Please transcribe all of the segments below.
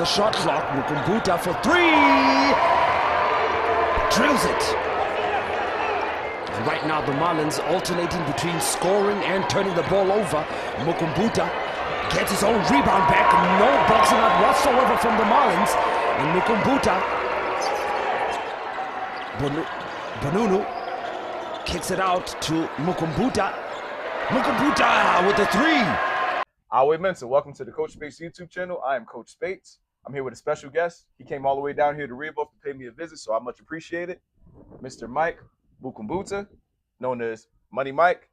shot clock. Mukumbuta for three. Drills it. And right now the Marlins alternating between scoring and turning the ball over. Mukumbuta gets his own rebound back. No boxing up whatsoever from the Marlins. And Mukumbuta, Banunu kicks it out to Mukumbuta. Mukumbuta with the three. Awe Mensa, welcome to the Coach Spates YouTube channel. I am Coach Spates. I'm here with a special guest. He came all the way down here to Rehoboth to pay me a visit, so I much appreciate it. Mr. Mike Mukumbuta, known as Money Mike.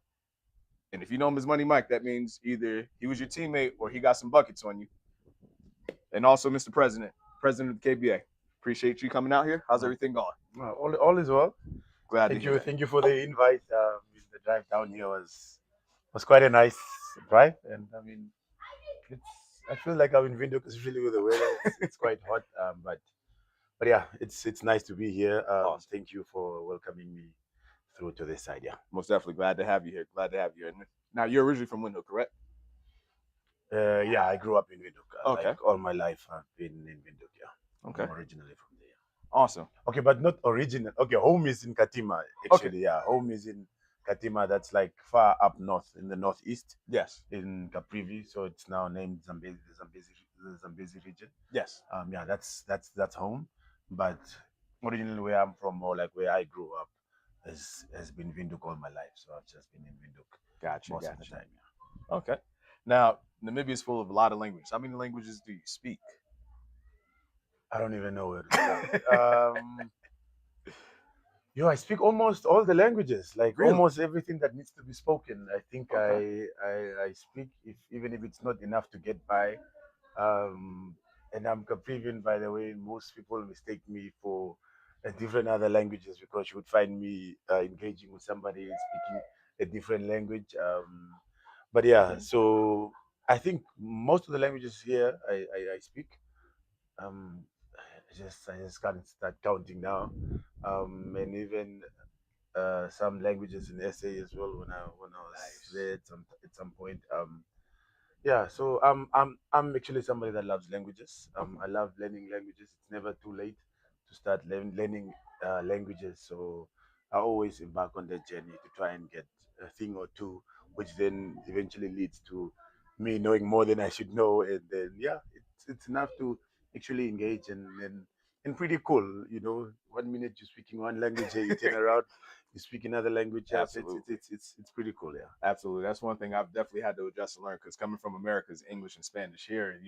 And if you know him as Money Mike, that means either he was your teammate or he got some buckets on you. And also Mr. President of the KBA. Appreciate you coming out here. How's everything going? All is well. Glad to hear that. Thank you for the invite. The drive down here was quite a nice drive, and I mean, I feel like I'm in Windhoek, especially with the weather. It's quite hot, but yeah, it's nice to be here. Awesome. Thank you for welcoming me through to this side. Yeah, Most definitely glad to have you here. Glad to have you here. Now you're originally from Windhoek, correct? yeah. I grew up in Windhoek. Okay. Like all my life, I've been in Windhoek. Yeah. Okay. I'm originally from there. Awesome. Okay, but not original. Okay, home is in Katima. Actually, Okay. Yeah, home is in Katima. That's like far up north in the northeast. Yes. In Caprivi, so it's now named Zambezi, the Zambezi region. Yes. Yeah, that's home. But originally where I'm from, or like where I grew up, has been Windhoek all my life. So I've just been in Windhoek Gotcha. most of the time. Yeah. Okay. Now, Namibia is full of a lot of languages. How many languages do you speak? I don't even know where to start. I speak almost all the languages, like Really? almost everything that needs to be spoken. I think Okay. I speak, even if it's not enough to get by. And I'm Caprivian, by the way. Most people mistake me for different other languages because you would find me engaging with somebody speaking a different language. But yeah, so I think most of the languages here I speak. I just can't start counting now. And even some languages in SA as well when I was Nice. there at some point. Yeah, so I'm actually somebody that loves languages. I love learning languages. It's never too late to start learning languages. So I always embark on that journey to try and get a thing or two, which then eventually leads to me knowing more than I should know. And then yeah, it's enough to actually engage and pretty cool. 1 minute you're speaking one language, here you turn around, you speak another language. Yeah, Absolutely. it's pretty cool. Yeah. Absolutely. That's one thing I've definitely had to adjust and learn because coming from America's English and Spanish here,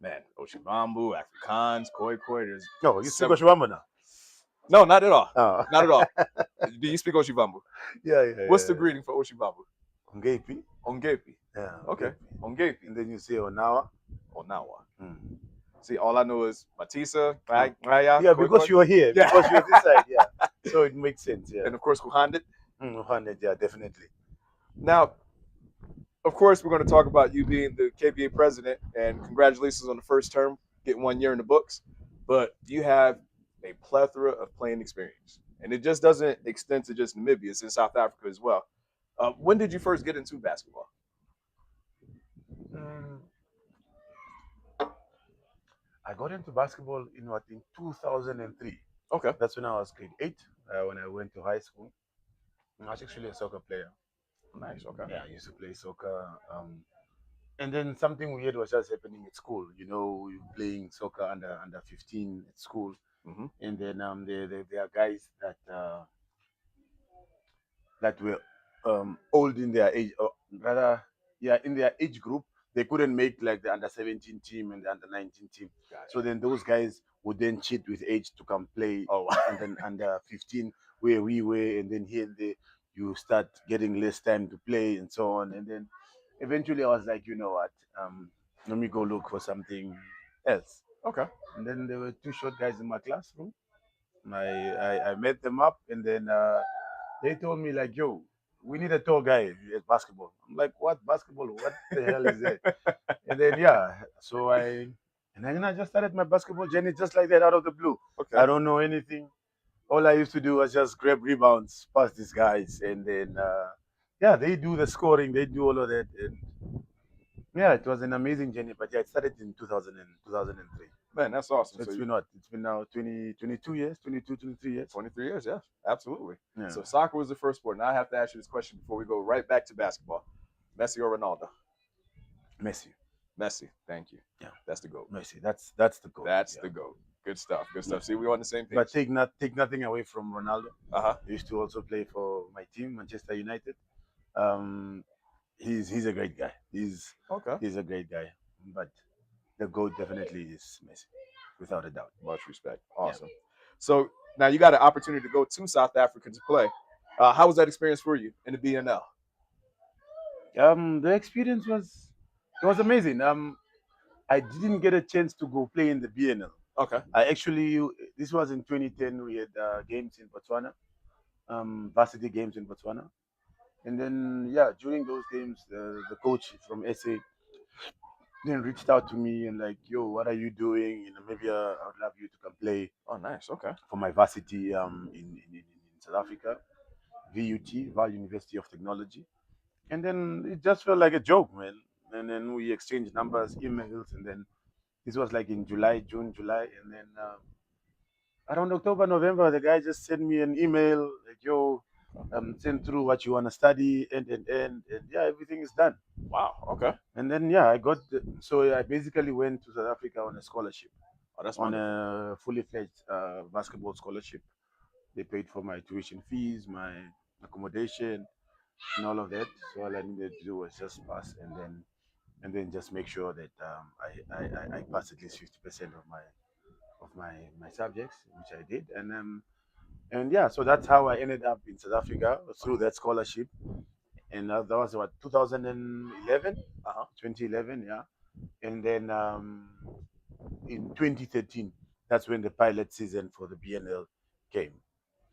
man, Oshibambu, Afrikaans, Khoi, there's No, you speak several- Oshibambo now. No, not at all. Oh. Not at all. Do you speak Oshibambu? Yeah. What's the greeting for Oshibambu? Ongepi? Ongepi. Yeah. Okay. Ongepi. Ongepi. And then you say Onawa. Onawa. Mm. See, all I know is Matisa, Raya. Yeah, because you are here. Yeah. Because you're this side. Yeah. So it makes sense. Yeah. And of course, Kuhandit. 100. Yeah, definitely. Now, of course, we're going to talk about you being the KBA president, and congratulations on the first term, getting 1 year in the books. But you have a plethora of playing experience, and it just doesn't extend to just Namibia; it's in South Africa as well. When did you first get into basketball? I got into basketball in 2003. Okay. That's when I was grade 8. When I went to high school. I was actually a soccer player. Nice. Okay. Yeah, I used to play soccer. And then something weird was just happening at school. You're playing soccer under 15 at school. Mm-hmm. And then there are guys that were old in their age, or rather, yeah, in their age group. They couldn't make like the under 17 team and the under 19 team. Gotcha. So then those guys would then cheat with age to come play. Oh, And then under 15 where we were, and then here and there you start getting less time to play and so on. And then eventually I was like, you know what, let me go look for something else. okay. And then there were 2 short guys in my classroom. I met them up, and then they told me like, yo, we need a tall guy at basketball. I'm like, what basketball? What the hell is that? And then so I just started my basketball journey just like that, out of the blue. Okay. I don't know anything. All I used to do was just grab rebounds past these guys, and then they do the scoring, they do all of that, and Yeah, it was an amazing journey, but yeah, it started in 2003. Man, that's awesome. So So it's been what? It's been now 22 years, 22, 23 years. 23 years, yeah, absolutely. Yeah. So soccer was the first sport. Now I have to ask you this question before we go right back to basketball. Messi or Ronaldo? Messi. Messi. Thank you. Yeah. That's the GOAT. Messi. That's the goal. That's yeah. the GOAT. Good stuff. Good stuff. Yeah. See, we're on the same page. But take nothing away from Ronaldo. Uh-huh. He used to also play for my team, Manchester United. He's a great guy. He's a great guy. But the GOAT definitely is Messi, without a doubt. Much respect. Awesome. Yeah. So now you got an opportunity to go to South Africa to play. How was that experience for you in the BNL? The experience was amazing. I didn't get a chance to go play in the BNL. Okay. This was in 2010. We had games in Botswana, varsity games in Botswana, and then during those games, the coach from SA then reached out to me and like, yo, what are you doing in Namibia? I would love you to come play. Oh, nice. Okay. For my varsity in South Africa, VUT, Val University of Technology. And then it just felt like a joke, man. And then we exchanged numbers, emails, and then this was like in June, July, and then around October, November, the guy just sent me an email like, yo, send through what you want to study, and yeah, everything is done. Wow. Okay. And then I basically went to South Africa on a scholarship. Oh, that's on wonderful. A fully fledged basketball scholarship. They paid for my tuition fees, my accommodation, and all of that. So all I needed to do was just pass, and then just make sure that I passed at least 50% of my subjects, which I did, and yeah, so that's how I ended up in South Africa through that scholarship, and that was what 2011, 2011, yeah, and then in 2013, that's when the pilot season for the BNL came.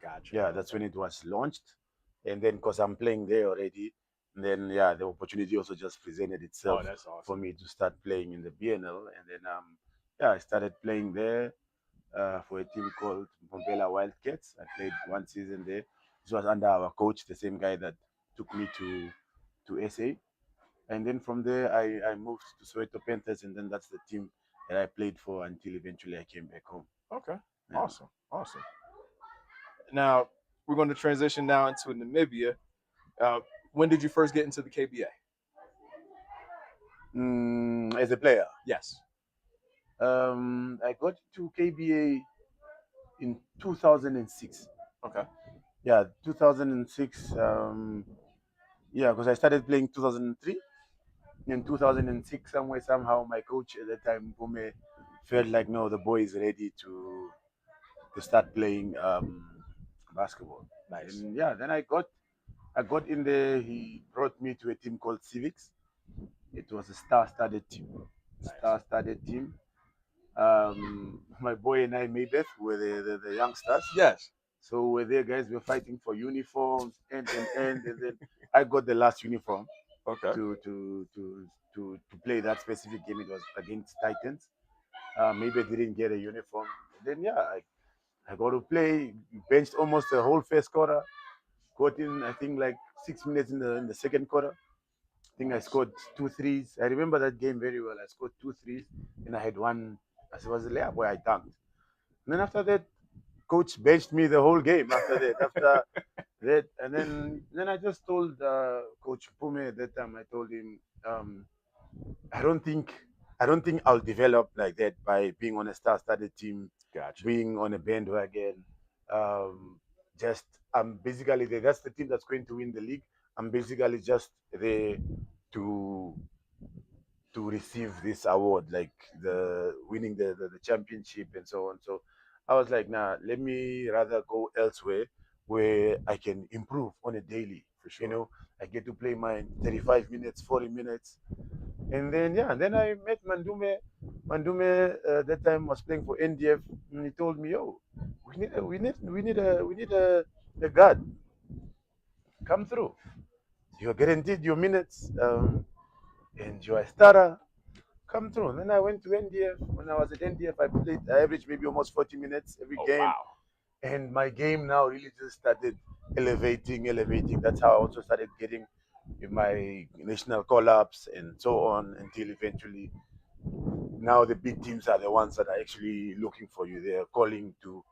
Gotcha. Yeah, that's when it was launched, and then because I'm playing there already, and then the opportunity also just presented itself for me to start playing in the BNL, and then I started playing there for a team called Mpumpela Wildcats. I played one season there. This was under our coach, the same guy that took me to SA, and then from there I moved to Soweto Panthers, and then that's the team that I played for until eventually I came back home. Okay, yeah. Awesome. Now we're going to transition now into Namibia. When did you first get into the KBA? As a player? Yes. I got to KBA in 2006. Okay. Yeah, 2006. Because I started playing 2003. In 2006, somehow, my coach at that time, Bume, felt like, no, the boy is ready to start playing basketball. Nice. And then I got in there. He brought me to a team called Civics. It was a star-studded team. Nice. Star-studded team. My boy and I, Maybeth, were the youngsters. Yes. So we're there, guys. We're fighting for uniforms, and then I got the last uniform. Okay. To play that specific game. It was against Titans. Maybe I didn't get a uniform. Then I got to play. Benched almost the whole first quarter. Got in, I think, like 6 minutes in the second quarter. I think I scored 2 threes. I remember that game very well. I scored 2 threes, and I had one. As it was a layup where I dunked. And then after that, coach benched me the whole game. After that, and then I just told Coach Pume at that time. I told him, I don't think I'll develop like that by being on a star-studded team, being on a bandwagon. I'm basically there. That's the team that's going to win the league. I'm basically just there to receive this award, like the winning the championship and so on. So I was like, nah, let me rather go elsewhere where I can improve on a daily. For sure. You know, I get to play my 35 minutes, 40 minutes. And then then I met Mandume. Mandume that time was playing for NDF, and he told me, "Yo, we need a guard. Come through. You're guaranteed your minutes, and you're a starter. Come through." And then I went to NDF. When I was at NDF, I averaged maybe almost 40 minutes every game. Wow. And my game now really just started elevating. That's how I also started getting with my national call-ups and so on, until eventually now the big teams are the ones that are actually looking for you. They're calling to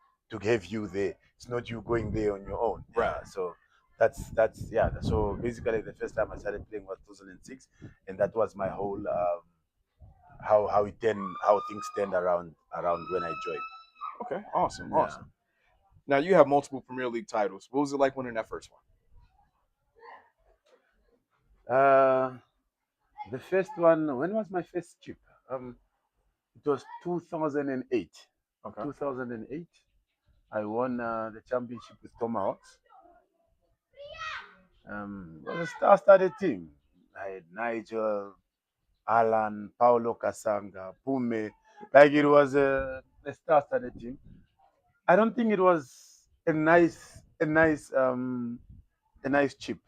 have you there. It's not you going there on your own. Right. Yeah. So that's yeah. So basically, the first time I started playing was 2006, and that was my whole how things turned around when I joined. Okay, awesome, Yeah. awesome. Now you have multiple Premier League titles. What was it like winning that first one? Uh, the first one. When was my first chip? It was 2008. Okay. 2008. I won the championship with Tomahawks. It was a star-studded team. I had Nigel, Alan, Paulo Kasanga, Pume. Like it was a star-studded team. I don't think it was a nice chip,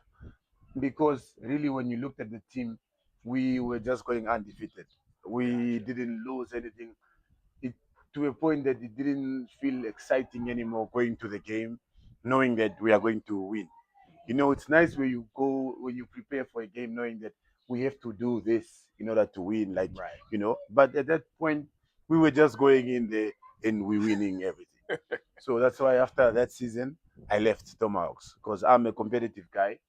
because really when you looked at the team, we were just going undefeated. We didn't lose anything. It to a point that it didn't feel exciting anymore going to the game, knowing that we are going to win. You know, it's nice when you prepare for a game knowing that we have to do this in order to win, like, Right. but at that point we were just going in there and we winning everything. So that's why after that season I left Tomahawks, because I'm a competitive guy.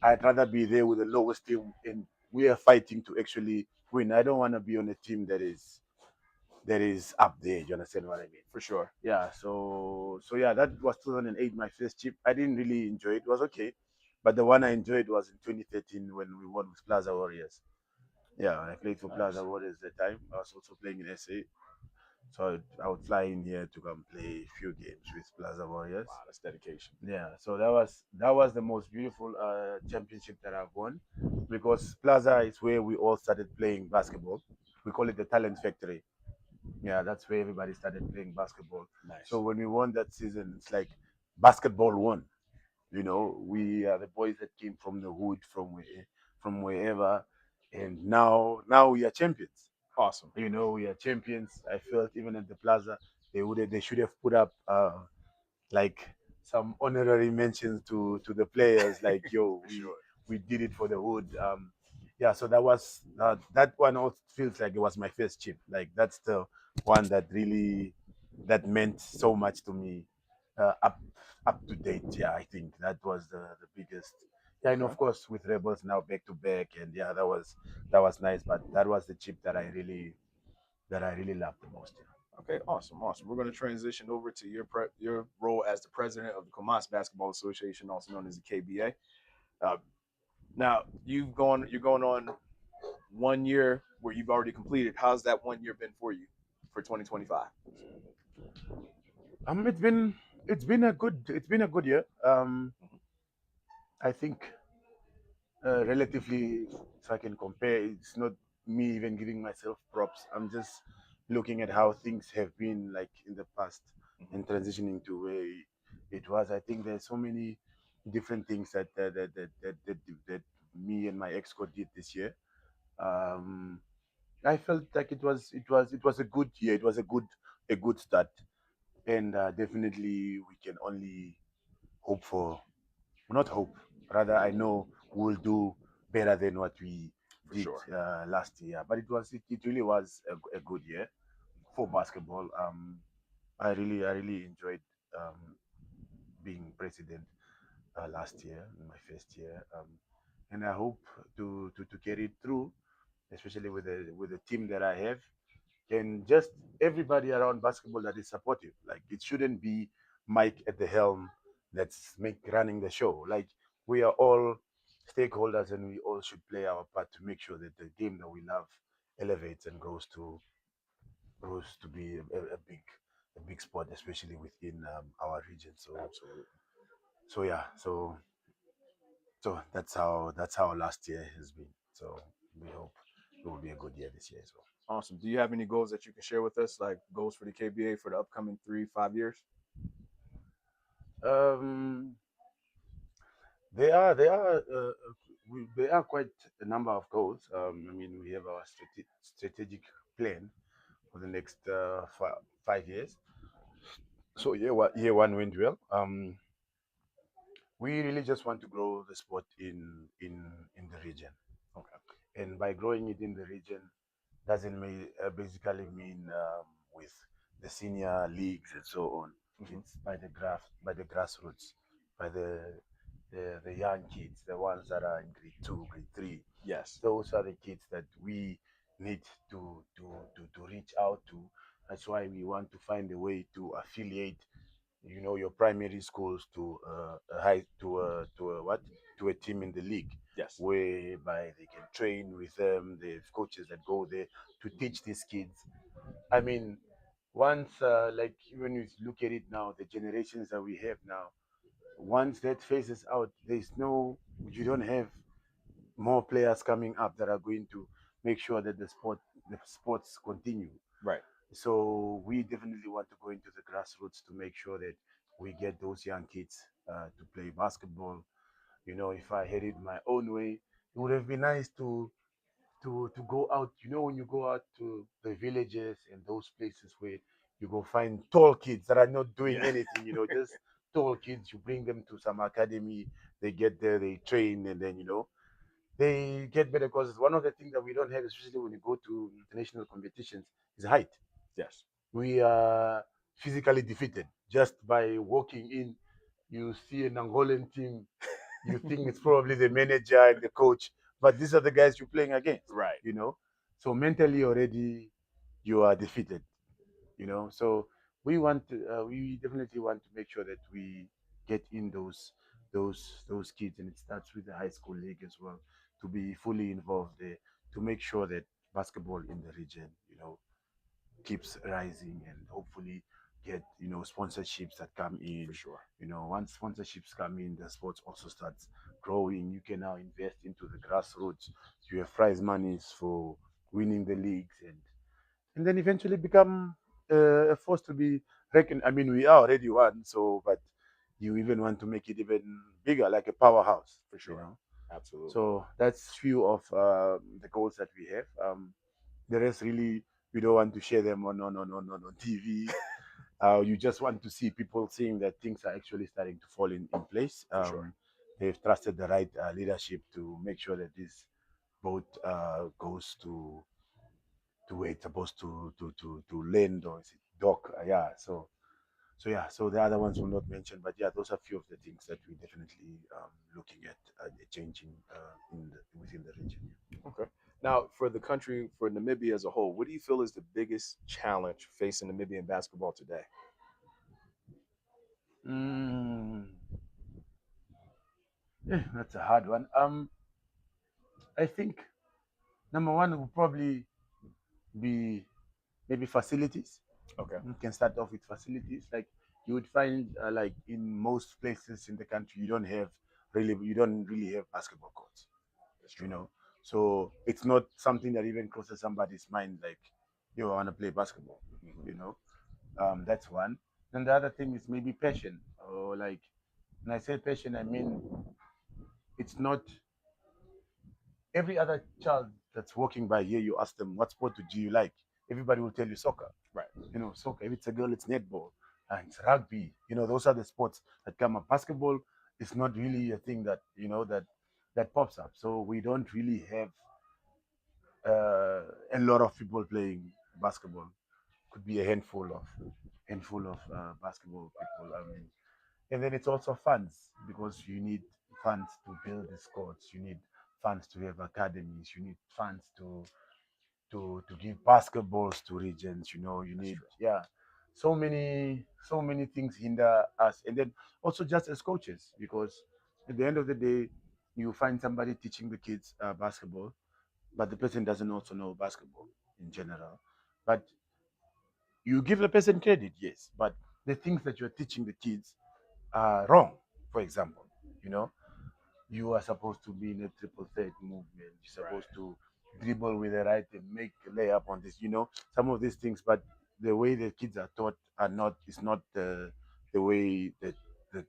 I'd rather be there with the lowest team and we are fighting to actually win. I don't want to be on a team that is up there. You understand what I mean? For sure. Yeah. So yeah, that was 2008, my first chip. I didn't really enjoy it. It was okay, but the one I enjoyed was in 2013 when we won with Plaza Warriors. Yeah, I played for Nice. Plaza Warriors at the time. I was also playing in SA, so I would fly in here to come play a few games with Plaza Warriors. Wow, that's dedication. Yeah, so that was the most beautiful championship that I've won, because Plaza is where we all started playing basketball. We call it the talent factory. Yeah, that's where everybody started playing basketball. Nice. So when we won that season, it's like basketball won. We are the boys that came from the hood, from wherever, and now we are champions. Awesome. We are champions. I felt even at the Plaza, they should have put up like some honorary mentions to the players, like, yo, For we sure. we did it for the hood. Yeah, so that one also feels like it was my first chip. Like that's the one that meant so much to me. Up to date, yeah, I think that was the biggest. Yeah, and Okay. of course with Rebels now back to back, and yeah, that was nice. But that was the chip that I really loved the most. Yeah. Okay, awesome, awesome. We're going to transition over to your role as the president of the Khomas Basketball Association, also known as the KBA. Uh, Now you're going on 1 year where you've already completed. How's that 1 year been for you for 2025? It's been a good year. I think relatively, if I can compare, it's not me even giving myself props. I'm just looking at how things have been like in the past and transitioning to where it was. I think there's so many different things that me and my ex co did this year. Um, I felt like it was a good year. It was a good start, and definitely we can only hope for, not hope, rather I know we'll do better than what we For did sure. last year. But it really was a good year for basketball. I really enjoyed being president last year, in my first year, and I hope to carry it through, especially with the team that I have, and just everybody around basketball that is supportive. Like it shouldn't be Mike at the helm that's make running the show. Like we are all stakeholders and we all should play our part to make sure that the game that we love elevates and grows to be a big sport, especially within our region. So Absolutely. so yeah, so that's how last year has been. So we hope it will be a good year this year as well. Awesome. Do you have any goals that you can share with us, like goals for the KBA for the upcoming 3-5 years? Um, there are quite a number of goals. I mean, we have our strategic plan for the next 5 years. So year one went well. We really just want to grow the sport in the region. Okay. And by growing it in the region doesn't basically mean with the senior leagues and so on. Hmm. It's by the grassroots, by the young kids, the ones that are in grade 2, grade 3. Yes. Those are the kids that we need to reach out to. That's why we want to find a way to affiliate, your primary schools to a high to a what to a team in the league, Yes. whereby they can train with them. There's coaches that go there to teach these kids. I mean, once like when you look at it now, the generations that we have now, once that phases out, you don't have more players coming up that are going to make sure that the sports continue. Right. So we definitely want to go into the grassroots to make sure that we get those young kids to play basketball. If I had it my own way, it would have been nice to go out. When you go out to the villages and those places where you go find tall kids that are not doing Yeah. anything, just tall kids. You bring them to some academy, they get there, they train, and then they get better. Because one of the things that we don't have, especially when you go to international competitions, is height. Yes. We are physically defeated just by walking in. You see an Angolan team, you think it's probably the manager and the coach, but these are the guys you're playing against, Right. you know. So mentally already you are defeated. So we definitely want to make sure that we get in those kids, and it starts with the high school league as well, to be fully involved there, to make sure that basketball in the region, keeps rising, and hopefully get sponsorships that come For in. sure. Once sponsorships come in, the sports also starts growing. You can now invest into the grassroots. You have prize monies for winning the leagues, and then eventually become a force to be reckoned. I mean, we are already one, so but you even want to make it even bigger, like a powerhouse For you sure. know Absolutely. so that's few of the goals that we have. The rest really, we don't want to share them on TV. You just want to see people seeing that things are actually starting to fall in place. For sure. They've trusted the right leadership to make sure that this boat goes to where it's supposed to land, or is it dock? Yeah. So the other ones will not mention, but yeah, those are few of the things that we definitely looking at changing within the region. Okay. Now, for the country, for Namibia as a whole, what do you feel is the biggest challenge facing Namibian basketball today? Mm, yeah, that's a hard one. I think number one will probably be maybe facilities. Okay. We can start off with facilities. Like you would find, like in most places in the country, you don't really have basketball courts. That's You true. know, so it's not something that even crosses somebody's mind. Like, I want to play basketball. Hmm. You know, that's one. Then the other thing is maybe passion, or like when I say passion, I mean it's not every other child that's walking by here. You ask them, what sport do you like? Everybody will tell you soccer. Right. Soccer. If it's a girl, it's netball, and it's rugby. Those are the sports that come up. Basketball is not really a thing that pops up. So we don't really have a lot of people playing basketball. Could be a handful of basketball people. And then it's also funds, because you need funds to build the courts. You need funds to have academies. You need funds to give basketballs to regions. You That's need, true. yeah, so many things hinder us. And then also just as coaches, because at the end of the day, you find somebody teaching the kids basketball, but the person doesn't also know basketball in general. But you give the person credit, yes, but the things that you're teaching the kids are wrong. For example, you know, you are supposed to be in a triple threat movement. You're Right. supposed to dribble with the right and make a layup on this. Some of these things, but the way the kids are taught is not the way that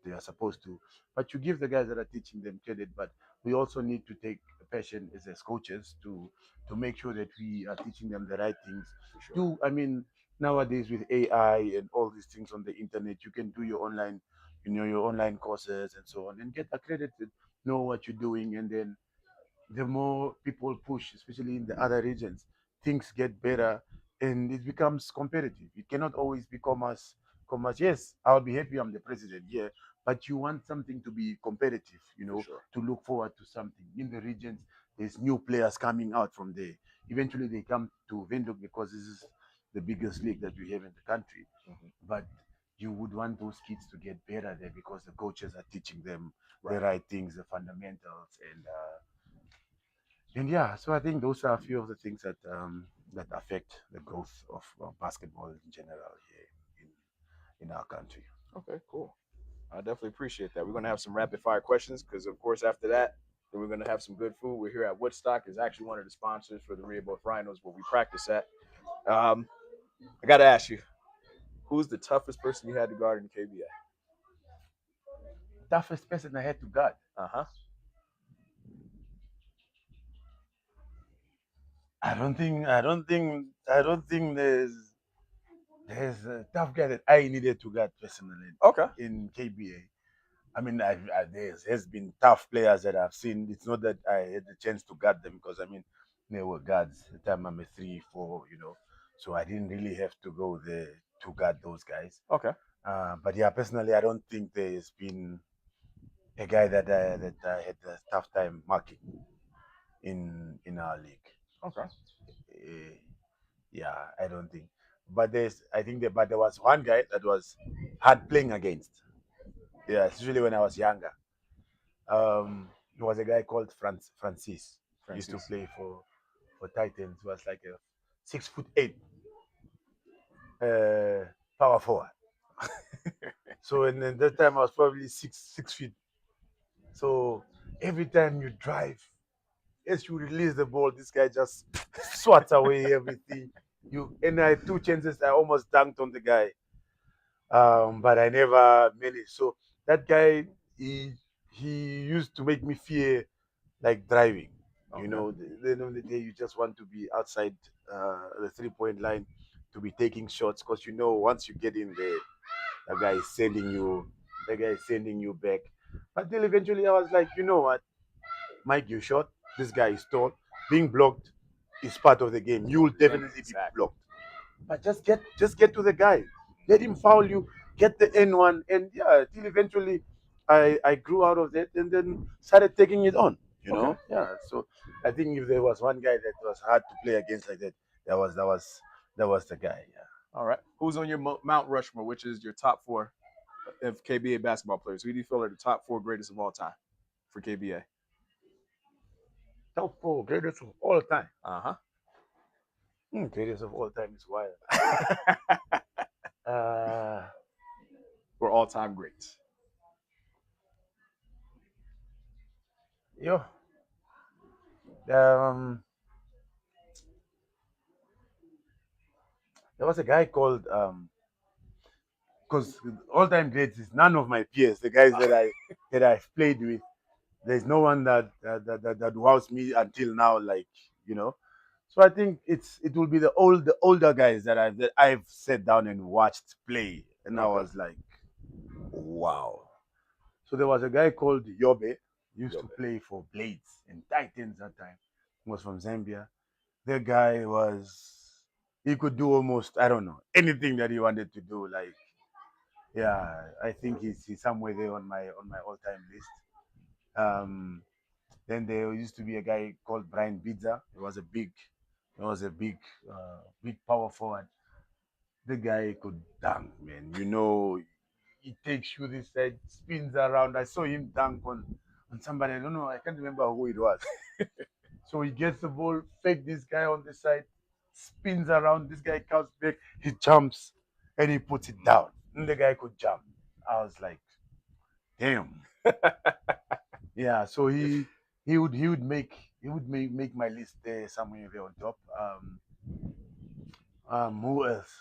they are supposed to. But you give the guys that are teaching them credit. But we also need to take passion as coaches to make sure that we are teaching them the right things. For sure. I mean, nowadays with AI and all these things on the internet, you can do your online courses and so on, and get accredited, know what you're doing, and then the more people push, especially in the other regions, things get better and it becomes competitive. It cannot always become as yes, I'll be happy I'm the president, yeah, but you want something to be competitive, For sure. to look forward to something. In the regions, there's new players coming out from there. Eventually, they come to Windhoek because this is the biggest league that we have in the country. But you would want those kids to get better there because the coaches are teaching them the Right. right things, the fundamentals, and yeah, so I think those are a few of the things that affect the growth of basketball in general here in our country. Okay, cool. I definitely appreciate that. We're gonna have some rapid fire questions because, of course, after that, then we're gonna have some good food. We're here at Woodstock. Is actually one of the sponsors for the Rehoboth Rhinos where we practice at. Um, I gotta ask you, who's the toughest person you had to guard in KBA? Toughest person I had to guard. Uh huh. I don't think there's a tough guy that I needed to guard personally Okay. in KBA. I mean, there's been tough players that I've seen. It's not that I had the chance to guard them because I mean, they were guards. The time I'm a 3, 4, so I didn't really have to go there to guard those guys. Okay. But yeah, personally, I don't think there's been a guy that I had a tough time marking in our league. Okay. Eh, yeah, I don't think. But there was one guy that was hard playing against. Yeah, especially when I was younger. He was a guy called Francis. He used to Francis. play for Titans. He was like a 6'8" power forward. So and then that time I was probably 6 feet. So every time you drive, as you release the ball, this guy just swats away everything. I had 2 chances. I almost dunked on the guy, but I never managed. So that guy, he used to make me fear like driving. Okay. The end of the day, you just want to be outside the 3-point line to be taking shots because once you get in there, the guy is sending you back. But then eventually, I was like, you know what, Mike, you shot. This guy is tall. Being blocked is part of the game. You will definitely Exactly. be blocked. But just get to the guy. Let him foul you. Get the N1, and yeah, till eventually, I grew out of that and then started taking it on. Okay. Yeah. So I think if there was one guy that was hard to play against like that, that was the guy. Yeah. All right. Who's on your Mount Rushmore, which is your top 4 of KBA basketball players? Who do you feel are the top 4 greatest of all time for KBA? Top 4 greatest of all time. Uh Greatest of all time is wild. huh. We're all time greats. Yo. Um, there was a guy called because all time greats is none of my peers, the guys that I've played with. There's no one that wows me until now, So I think it will be the older guys that I've sat down and watched play, and I Okay. was like, wow. So there was a guy called Yobe, used to Yobe. play for Blades and Titans that time. He was from Zambia. The guy he could do almost, I don't know, anything that he wanted to do. Like, yeah, I think he's somewhere there on my all-time list. Um, then there used to be a guy called Brian Bidza. He was a big power forward. The guy could dunk, man. He takes you this side, spins around. I saw him dunk on somebody. I don't know. I can't remember who it was. So he gets the ball, fake this guy on the side, spins around. This guy comes back, he jumps, and he puts it down. And the guy could jump. I was like, damn. Yeah. So he would make my list there somewhere there on top. Who else?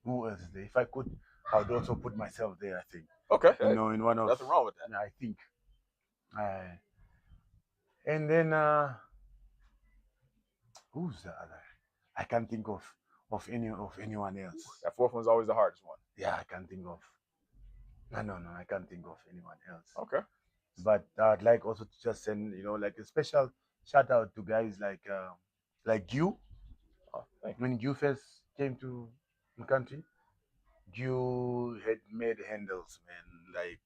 Who else is there? If I could, I would also put myself there. I think. Okay. In one of. Nothing wrong with that. I think. And then who's the other? I can't think of of anyone else. That fourth one's always the hardest one. Yeah, I can't think of. No, I can't think of anyone else. Okay. But I'd like also to just send, like a special shout out to guys like you. Oh, thank you. When you first came to the country, you had made handles, man. Like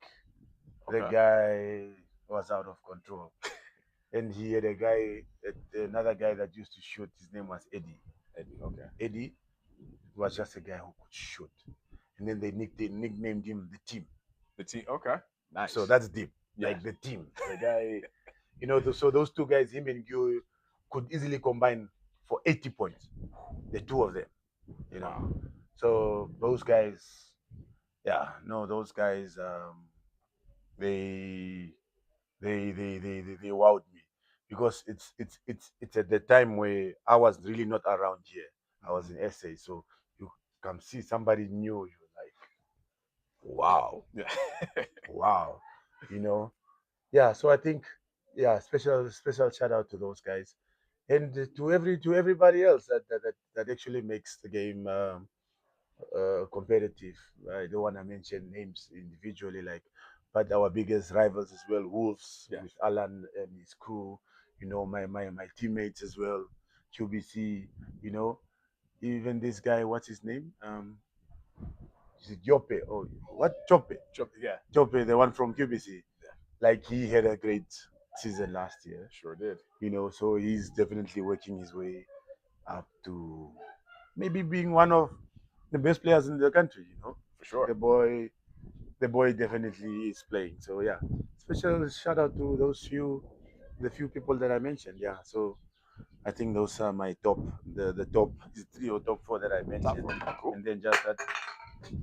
the guy was out of control, and he had another guy that used to shoot. His name was Eddie. Okay. Eddie was just a guy who could shoot, and then they nicknamed him the Team. The Team. Okay. Nice. So that's deep. Yeah. Like the Team. The guy, so those two guys, him and you, could easily combine for 80 points. The two of them, Wow. So those guys, those guys, they wowed me because it's at the time where I was really not around here. I was in SA, so you can see somebody new, you're like, wow, Yeah. wow, Yeah, so I think, special shout out to those guys, and to everybody else that actually makes the game competitive. I don't want to mention names individually, but our biggest rivals as well, Wolves, Yeah. with Alan and his crew. My teammates as well, QBC. Even this guy, what's his name? Is it Jope? Oh, what Chope? Yeah. Chope, the one from QBC. Yeah. Like he had a great season last year. Sure did. So he's definitely working his way up to maybe being one of the best players in the country. For sure. The boy definitely is playing. So yeah, special shout out to the few people that I mentioned. Yeah, so I think those are my top, the top 3 or top 4 that I mentioned. Cool. And then just that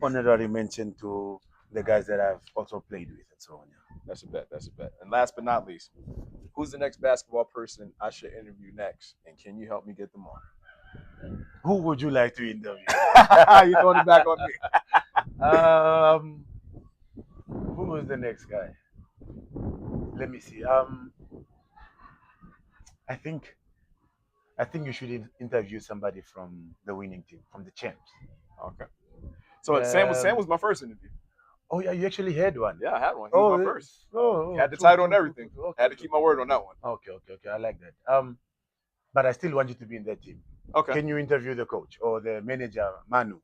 honorary mention to the guys that I've also played with and so on. Yeah. That's a bet. And last but not least, who's the next basketball person I should interview next? And can you help me get them on? Who would you like to interview? You throwing it back on me. Who is the next guy? Let me see. I think you should interview somebody from the winning team, from the champs. Okay. So Sam was my first interview. Oh yeah, you actually had one. Yeah, I had one. He was my first. Had the title and everything. Had to keep my word on that one. Okay. I like that. But I still want you to be in that team. Okay. Can you interview the coach or the manager, Manu?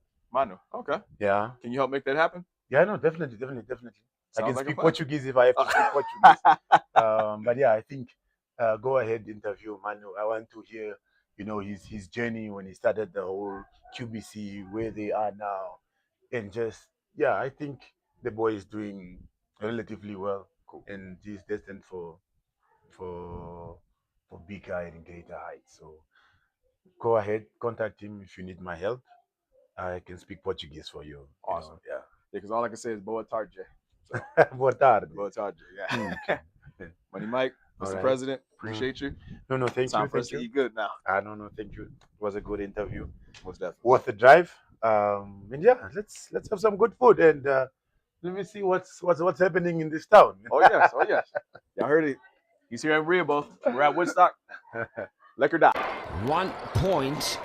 Okay. Yeah. Can you help make that happen? Yeah, no, definitely. I can like speak Portuguese if I have to speak Portuguese. But yeah, I think go ahead, interview Manu. I want to hear, his journey when he started the whole QBC, where they are now, and just I think the boy is doing relatively well. Cool. And he's destined for bigger and greater heights. So go ahead, contact him if you need my help. I can speak Portuguese for you. Awesome. Yeah. Because all I can say is boa tarde. So. Boa tarde. Boa tarde. Yeah. Money Mike, Mr. Right. President, appreciate you. No, thank Time you. for us to eat good now. No, thank you. It was a good interview. Most definitely. Worth the drive. And yeah, let's have some good food and let me see what's happening in this town. Oh yes. Y'all heard it. He's here at Rehoboth. We're at Woodstock. Lekker da. 1 point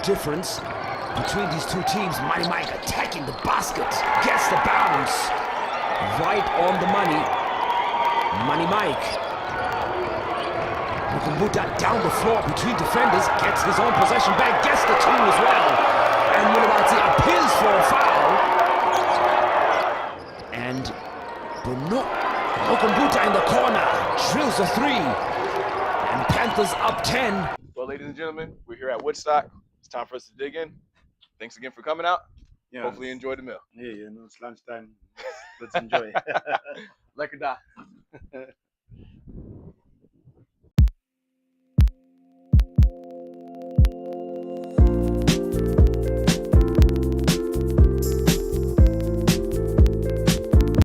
difference between these two teams. Money Mike attacking the basket, gets the bounce, right on the money. Money Mike. Mukumbuta down the floor between defenders, gets his own possession back, gets the 2 as well. And Mukumbuta appeals for a foul. And Mukumbuta in the corner drills a 3. And Panthers up 10. Well, ladies and gentlemen, we're here at Woodstock. It's time for us to dig in. Thanks again for coming out. Yeah. Hopefully you enjoyed the meal. Yeah, it's lunchtime. Let's enjoy. Lekker da.